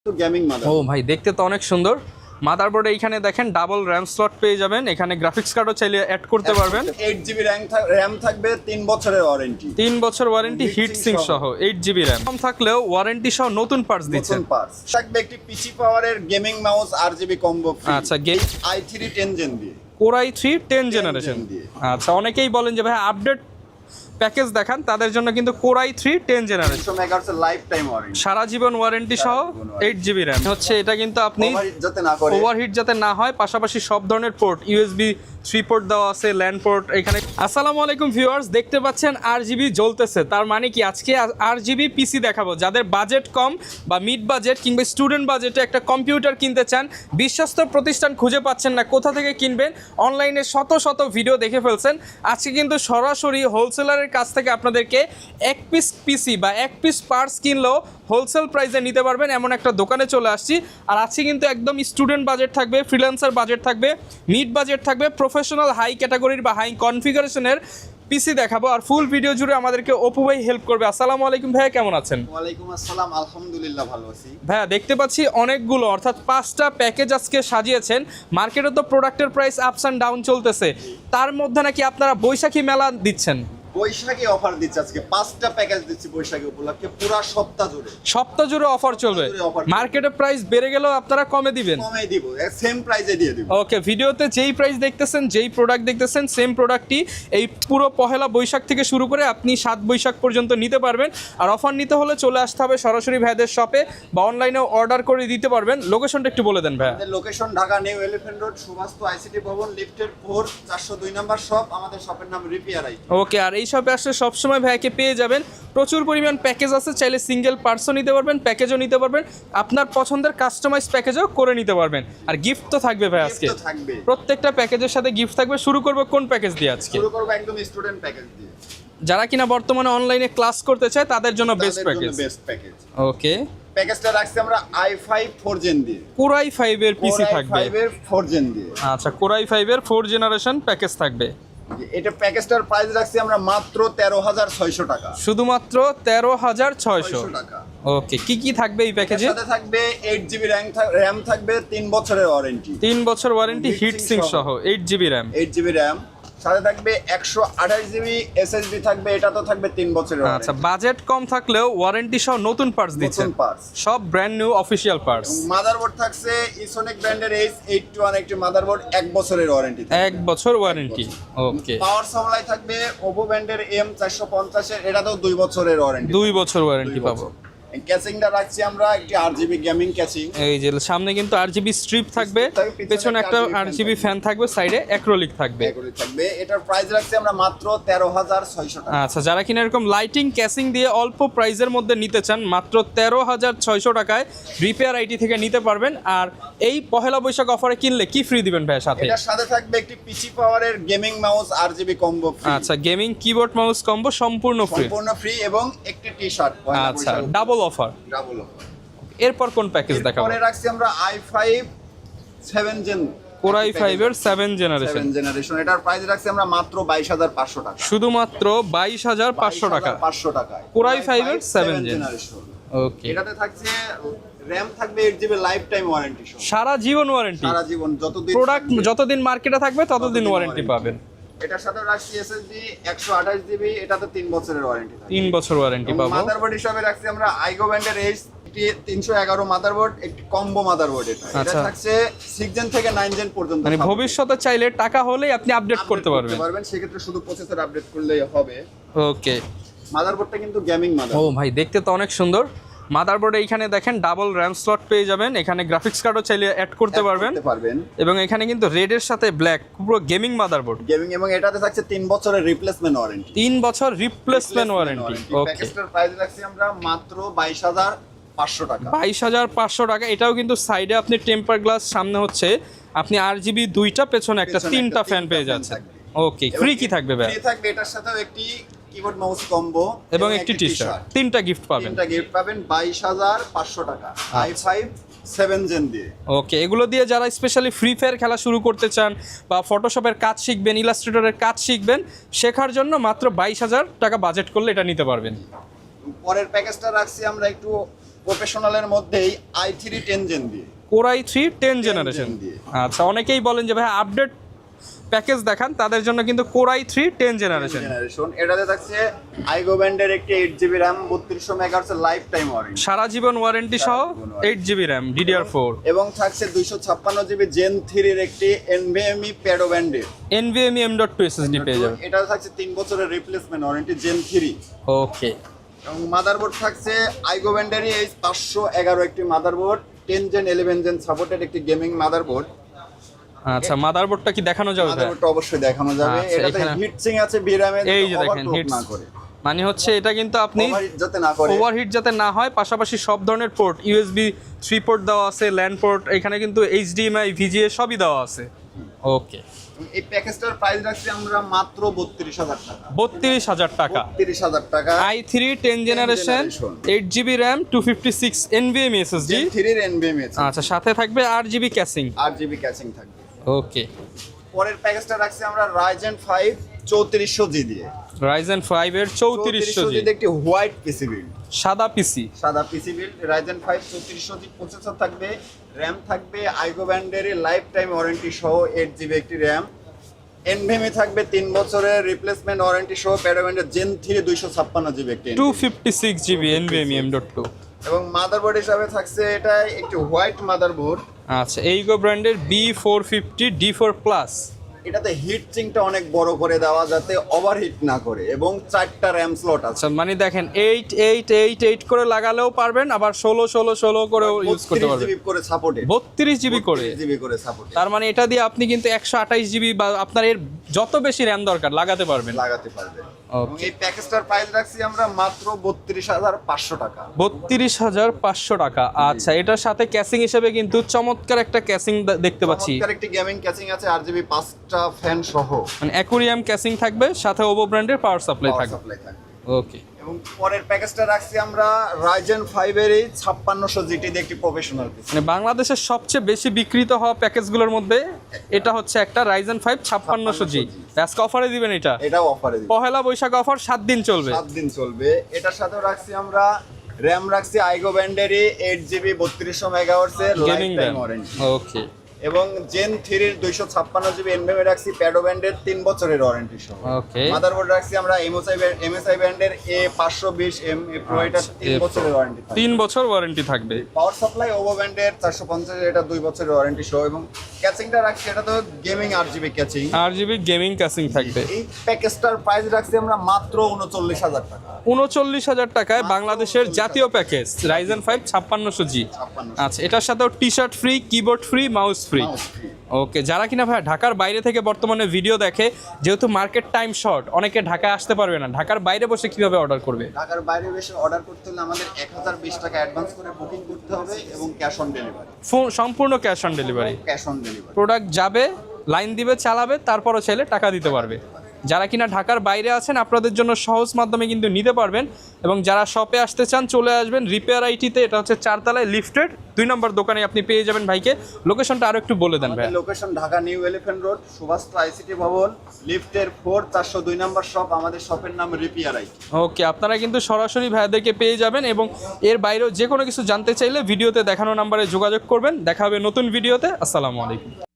তো gaming mother ও ভাই দেখতে তো অনেক সুন্দর। মাদারবোর্ডে এইখানে দেখেন ডাবল র্যাম স্লট পেয়ে যাবেন, এখানে গ্রাফিক্স কার্ডও চাইলে অ্যাড করতে পারবেন। 8GB র্যাম থাকবে, 3 বছরের ওয়ারেন্টি। 3 বছর ওয়ারেন্টি হিট সিঙ্ক সহ 8GB র্যাম। কম থাকলেও ওয়ারেন্টি সহ নতুন পার্টস দিচ্ছেন। নতুন পার্টস থাকবে, একটি পিসি পাওয়ারের gaming mouse RGB combo free. আচ্ছা, i3 10 জেন দিয়ে, Core i3 10 জেনারেশন। দিয়ে। আচ্ছা, অনেকেই বলেন যে ভাই আপডেট প্যাকেজ দেখান, তাদের জন্য কিন্তু Core i3 10 generation 100 megahertz life time warranty, সারা জীবন ওয়ারেন্টি সহ 8GB র্যাম হচ্ছে। এটা কিন্তু আপনি ওভারহিট যাতে না হয়, পাশাপাশি সব ধরনের পোর্ট USB 3 পোর্ট দেওয়া আছে, ল্যান্ড পোর্ট এখানে। আসসালামু আলাইকুম ভিউয়ার্স, দেখতে পাচ্ছেন RGB জ্বলতেছে। তার মানে কি আজকে RGB পিসি দেখাবো। যাদের বাজেট কম বা মিড বাজেট কিংবা স্টুডেন্ট বাজেটে একটা কম্পিউটার কিনতে চান, বিশ্বস্ত প্রতিষ্ঠান খুঁজে পাচ্ছেন না, কোথা থেকে কিনবেন, অনলাইনে শত শত ভিডিও দেখে ফেলছেন। আজকে কিন্তু সরাসরি হোলসেলারের কাছ থেকে আপনাদেরকে এক পিস পিসি বা এক পিস পার্টস কিনলেও হোলসেল প্রাইসে নিতে পারবেন, এমন একটা দোকানে চলে আসছি। আর আজকে কিন্তু একদম স্টুডেন্ট বাজেট থাকবে, ফ্রিল্যান্সার বাজেট থাকবে, মিড বাজেট থাকবে, প্রফেশনাল হাই ক্যাটাগরির বা হাই কনফিগারেশনের পিসি দেখাবো। আর ফুল ভিডিও জুড়ে আমাদেরকে অপু ভাই হেল্প করবে। আসসালামু আলাইকুম ভাইয়া, কেমন আছেন? ওয়ালাইকুম আসসালাম, আলহামদুলিল্লাহ ভালো আছি ভাইয়া। দেখতে পাচ্ছি অনেকগুলো, অর্থাৎ 5টা প্যাকেজ আজকে সাজিয়েছেন। মার্কেটে তো প্রোডাক্টের প্রাইস আপস অ্যান্ড ডাউন চলতেছে, তার মধ্যে নাকি আপনারা বৈশাখী মেলা দিচ্ছেন। বৈশাখী অফার দিচ্ছে আজকে, 5টা প্যাকেজ দিচ্ছি বৈশাখী উপলক্ষে, পুরো সপ্তাহ জুড়ে অফার চলবে। মার্কেটে প্রাইস বেড়ে গেলেও আপনারা কমে দিবেন? কমে দিব, সেম প্রাইসে দিয়ে দিব। ওকে, ভিডিওতে যেই প্রাইস দেখতেছেন, যেই প্রোডাক্ট দেখতেছেন, সেম প্রোডাক্টই এই পুরো পহেলা বৈশাখ থেকে শুরু করে আপনি 7 বৈশাখ পর্যন্ত নিতে পারবেন। আর অফার নিতে হলে চলে আসতে হবে সরাসরি ভাইদের শপে বা অনলাইনেও অর্ডার করে দিতে পারবেন। লোকেশনটা একটু বলে দেন ভাইয়া। Location Dhaka new elephant road, Suvastu ICT ভবন, লিফটের 4 402 নম্বর শপ। আমাদের শপের নাম রিপেয়ার আইটি। ওকে, আর এই শপে আসলে সবসময় ভাইয়াকে পেয়ে যাবেন। প্রচুর পরিমাণ প্যাকেজ আছে, চাইলে সিঙ্গেল পার্টসও নিতে পারবেন, প্যাকেজও নিতে পারবেন, আপনার পছন্দের কাস্টমাইজ প্যাকেজও করে নিতে পারবেন। আর গিফট তো থাকবে ভাই আজকে, প্রত্যেকটা প্যাকেজের সাথে গিফট থাকবে। শুরু করব কোন প্যাকেজ দিয়ে আজকে? শুরু করব একদম স্টুডেন্ট প্যাকেজ দিয়ে। যারা কিনা বর্তমানে অনলাইনে ক্লাস করতে চায় তাদের জন্য বেস্ট প্যাকেজ। ওকে, প্যাকেজটা রাখছি আমরা i5 4 জেন দিয়ে। Core i5 এর পিসি থাকবে, i5 এর 4 জেন দিয়ে। আচ্ছা, Core i5 এর 4 জেনারেশন প্যাকেজ থাকবে। এটা প্যাকেজটার প্রাইস রাখছি আমরা মাত্র 13,600 টাকা। শুধুমাত্র 13,600 টাকা। ওকে, কি কি থাকবে এই প্যাকেজে? সাথে থাকবে 8GB র্যাম থাকবে, 3 বছরের ওয়ারেন্টি। 3 বছর ওয়ারেন্টি হিট সিঙ্ক সহ 8GB র্যাম। 8GB র্যাম সাথে থাকবে, 128GB SSD থাকবে, এটা তো থাকবে 3 বছরের। আচ্ছা, বাজেট কম থাকলেও ওয়ারেন্টি সহ নতুন পার্টস দিচ্ছেন, সব brand new official parts. Motherboard থাকছে ইসোনিক ব্র্যান্ডের H821 একটি মাদারবোর্ড, 1 বছরের ওয়ারেন্টি। 1 বছর ওয়ারেন্টি। ওকে, পাওয়ার সাপ্লাই থাকবে ওপো ব্র্যান্ডের M450 এর, এটা তো 2 বছরের ওয়ারেন্টি। 2 বছর ওয়ারেন্টি পাবো। ক্যাচিংটা রাখছি আমরা একটি RGB গেমিং ক্যাচিং। এই যে সামনে কিন্তু RGB স্ট্রিপ থাকবে, পেছনে একটা RGB ফ্যান থাকবে, সাইডে অ্যাক্রিলিক থাকবে। এটার প্রাইস রাখছি আমরা মাত্র 13,600 টাকা। আচ্ছা, যারা কিনা এরকম লাইটিং ক্যাচিং দিয়ে অল্প প্রাইসের মধ্যে নিতে চান, মাত্র 13,600 টাকায় রিপেয়ার আইটি থেকে নিতে পারবেন। আর এই পহেলা বৈশাখ অফারে কিনলে কি ফ্রি দিবেন ভাই সাথে? এটার সাথে থাকবে একটি পিসি পাওয়ারের gaming mouse RGB combo free. আচ্ছা, গেমিং কিবোর্ড মাউস কম্বো সম্পূর্ণ ফ্রি এবং একটি টি-শার্ট। আচ্ছা, ডাবল অফার। এরপর কোন প্যাকেজ দেখাবো? পরে রাখছি আমরা i5 7 জেন, Core i5 এর 7 জেনারেশন। এটার প্রাইস রাখছি আমরা মাত্র 22,500 টাকা। শুধুমাত্র 22,500 টাকা। 500 টাকায় Core i5 এর 7 জেনারেশন। ওকে, এটাতে থাকছে র‍্যাম থাকবে 8GB লাইফ টাইম ওয়ারেন্টি সহ। সারা জীবন ওয়ারেন্টি। সারা জীবন, যতদিন প্রোডাক্ট যতদিন মার্কেটে থাকবে ততদিন ওয়ারেন্টি পাবেন। এটার সাথে রাখছি SSD 128GB, এটাতে 3 বছরের ওয়ারেন্টি থাকবে। 3 বছর ওয়ারেন্টি পাবো। মাদারবোর্ড হিসেবে রাখছি আমরা আইগো ব্র্যান্ডের H311 মাদারবোর্ড, একটি কম্বো মাদারবোর্ড। এটা থাকছে 6 জেন থেকে 9 জেন পর্যন্ত। মানে ভবিষ্যতে চাইলে টাকা হলেই আপনি আপডেট করতে পারবেন। সেক্ষেত্রে শুধু প্রসেসর আপডেট করলেই হবে। ওকে, মাদারবোর্ডটা কিন্তু গেমিং মাদারবোর্ড। ও ভাই দেখতে তো অনেক সুন্দর। মাদারবোর্ডে এইখানে দেখেন ডাবল র্যাম স্লট পেয়ে যাবেন, এখানে গ্রাফিক্স কার্ডও চাইলে অ্যাড করতে পারবেন। এবং এখানে কিন্তু রেডের সাথে ব্ল্যাক, পুরো গেমিং মাদারবোর্ড। গেমিং, এবং এটাতে থাকছে 3 বছরের রিপ্লেসমেন্ট ওয়ারেন্টি। 3 বছর রিপ্লেসমেন্ট ওয়ারেন্টি। ওকে, প্যাকেজটার প্রাইস রাখছি আমরা মাত্র 22,500 টাকা। 22,500 টাকা। এটাও কিন্তু সাইডে আপনি টেম্পার গ্লাস, সামনে হচ্ছে আপনি RGB 2টা, পেছনে একটা 3টা ফ্যান পেয়ে যাচ্ছে। ওকে, ফ্রি কি থাকবে ভাই? ফ্রি থাকবে এটার সাথেও একটি কিবোর্ড মাউস কম্বো এবং একটি টি-শার্ট। 3টা গিফট পাবেন। 3টা গিফট পাবেন 22,500 টাকা i5 7 জেন দিয়ে। ওকে, এগুলো দিয়ে যারা স্পেশালি ফ্রি ফায়ার খেলা শুরু করতে চান বা ফটোশপের কাজ শিখবেন, ইলাস্ট্রেটরের কাজ শিখবেন, শেখার জন্য মাত্র 22,000 টাকা বাজেট করলে এটা নিতে পারবেন। পরের প্যাকেজটা রাখছি আমরা একটু প্রফেশনালের মধ্যেই i3 10 জেন দিয়ে। কোর i3 10 জেনারেশন দিয়ে। আচ্ছা, অনেকেই বলেন যে ভাই আপডেট প্যাকেজ দেখান, তাদের জন্য কিন্তু কোর i3 10 জেনারেশন। এটাতে থাকছে আইগো ব্যান্ডের একটি 8GB RAM 3200 megahertz life time warranty, সারা জীবন ওয়ারেন্টি সহ 8GB RAM DDR4 এবং থাকছে 256GB জেন 3 এর একটি NVMe প্যাডো ব্যান্ডের NVMe M.2 SSD পেয়ে যাবেন। এটা থাকছে 3 বছরের রিপ্লেসমেন্ট ওয়ারেন্টি জেন 3। ওকে, এবং মাদারবোর্ড থাকছে আইগো ব্যান্ডেরই এই 511 একটি মাদারবোর্ড 10 জেন 11 জেন সাপোর্টেড একটি গেমিং মাদারবোর্ড। আচ্ছা, মাদারবোর্ডটা কি দেখানো যাবে? মাদারবোর্ডটা অবশ্যই দেখানো যাবে। আচ্ছা, এটাতে এখানে হিটসিং আছে VRAM এর, এই যে দেখেন overclock হিটস না করে, মানে হচ্ছে এটা কিন্তু আপনি ওভারহিট যাতে না করে, ওভারহিট যাতে না হয়, পাশাপাশি সব ধরনের পোর্ট USB 3 পোর্ট দেওয়া আছে, ল্যান্ড পোর্ট, এখানে কিন্তু HDMI VGA সবই দেওয়া আছে। ওকে, এই প্যাকেজটার প্রাইস রাখছি আমরা মাত্র 32000 টাকা। 32000 টাকা। 32000 টাকা। i3 10 generation 8GB RAM 256 NVMe SSD Gen 3 এর NVMe আছে। আচ্ছা, সাথে থাকবে 8GB ক্যাসিং। 8GB ক্যাচিং থাকবে। ওকে, পরের প্যাকেজটা রাখছি আমরা Ryzen 5 3400G দিয়ে। Ryzen 5 এর 3400G দিয়ে একটি হোয়াইট পিসি বিল্ড, সাদা পিসি। সাদা PC build Ryzen 5 3400G processor থাকবে, RAM থাকবে আইগো ব্যান্ডের লাইফ টাইম ওয়ারেন্টি সহ 8GB একটি RAM, NVMe থাকবে 3 বছরের রিপ্লেসমেন্ট ওয়ারেন্টি সহ প্যাডো ব্যান্ডের Gen 3 256GB একটি 256GB NVMe M.2। এবং মাদারবোর্ড হিসাবে থাকছে এটা একটি হোয়াইট মাদারবোর্ড। আচ্ছা, এইগো ব্র্যান্ডের B450 D4 প্লাস। এটাতে হিট সিঙ্কটা অনেক বড় করে দেওয়া যাতে ওভারহিট না করে, এবং 4টা RAM স্লট আছে। আচ্ছা, মানে দেখেন 8 8 8 8 করে লাগালেও পারবেন, আবার 16 16 16 করেও ইউজ করতে পারবেন। 32GB করে সাপোর্টেড, 32GB করে। 32GB করে সাপোর্টেড, তার মানে এটা দিয়ে আপনি কিন্তু 128GB বা আপনার এর যত বেশি RAM দরকার লাগাতে পারবেন। লাগাতে পারবেন। এবং এই প্যাকেজটার প্রাইস রাখছি আমরা মাত্র 32500 টাকা। 32500 টাকা। আচ্ছা, এটার সাথে ক্যাসিং হিসেবে কিন্তু চমৎকার একটা ক্যাসিং দেখতে পাচ্ছি। চমৎকার একটি গেমিং ক্যাচিং আছে RGB 5টা ফ্যান সহ, মানে অ্যাকুরিয়াম ক্যাসিং থাকবে, সাথে ওভো ব্র্যান্ডের পাওয়ার সাপ্লাই থাকবে। ওকে, এবং পরের প্যাকেজটা রাখছি আমরা Ryzen 5 এর এই 5600 GT দিয়ে একটি প্রফেশনাল পিসি। মানে বাংলাদেশের সবচেয়ে বেশি বিক্রিত হওয়া প্যাকেজগুলোর মধ্যে এটা হচ্ছে একটা Ryzen 5 5600G। আজকে অফারে দিবেন এটা? এটাও অফারে দিবেন, পহেলা বৈশাখ অফার 7 দিন চলবে। 7 দিন চলবে। এটার সাথেও রাখছি আমরা RAM রাখছি আইগো ব্যান্ডেরই 8GB 3200 মেগাহার্টজ এর life gaming time RAM। Warranty, okay, এবং Gen 3 এর 256GB NVMe রাখছি প্যাডো ব্যান্ডের 3 বছরের ওয়ারেন্টি সহ। ওকে, মাদারবোর্ড রাখছি আমরা MSI ব্যান্ডের A520M Pro, এটা 3 বছরের ওয়ারেন্টি থাকবে। 3 বছর ওয়ারেন্টি থাকবে। পাওয়ার সাপ্লাই ওভো ব্যান্ডের 450, এটা 2 বছরের ওয়ারেন্টি সহ, এবং ক্যাচিংটা রাখছি এটা তো gaming RGB casing. RGB gaming casing থাকবে। এই প্যাকেজটার প্রাইস রাখছি আমরা মাত্র 39000 টাকা। 39000 টাকায় বাংলাদেশের জাতীয় প্যাকেজ Ryzen 5 5600G। আচ্ছা, এটার সাথেও T shirt free, keyboard free, mouse free. Okay, যারা কিনা ভাই ঢাকার বাইরে থেকে বর্তমানে ভিডিও দেখে, যেহেতু মার্কেট টাইম শর্ট, অনেকে ঢাকায় আসতে পারবে না, ঢাকার বাইরে বসে কিভাবে অর্ডার করবে? ঢাকার বাইরে বসে অর্ডার করতে হলে আমাদের 1020 টাকা অ্যাডভান্স করে বুকিং করতে হবে, এবং ক্যাশ অন ডেলিভারি। সম্পূর্ণ cash on delivery. Cash on delivery, product যাবে, লাইন দিবে, চালাবে, তারপরও চাইলে টাকা দিতে পারবে। যারা কিনা ঢাকার বাইরে আছেন, আপনাদের জন্য সহজ মাধ্যমে কিন্তু নিতে পারবেন। এবং যারা শপে আসতে চান, চলে আসবেন রিপেয়ার আইটিতে। এটা হচ্ছে 4 তলায় লিফটেড 2 নম্বর দোকানে আপনি পেয়ে যাবেন ভাইকে। লোকেশনটা আরো একটু বলে দেন ভাই। Location Dhaka new elephant road, Subhash ICT ভবন, লিফটের 4 402 নম্বর শপ। আমাদের শপের নাম রিপেয়ার আইটি। ওকে, আপনারা কিন্তু সরাসরি ভাইয়াদেরকে পেয়ে যাবেন, এবং এর বাইরেও যে কোনো কিছু জানতে চাইলে ভিডিওতে দেখানো নাম্বারে যোগাযোগ করবেন। দেখা হবে নতুন ভিডিওতে। আসসালামু আলাইকুম।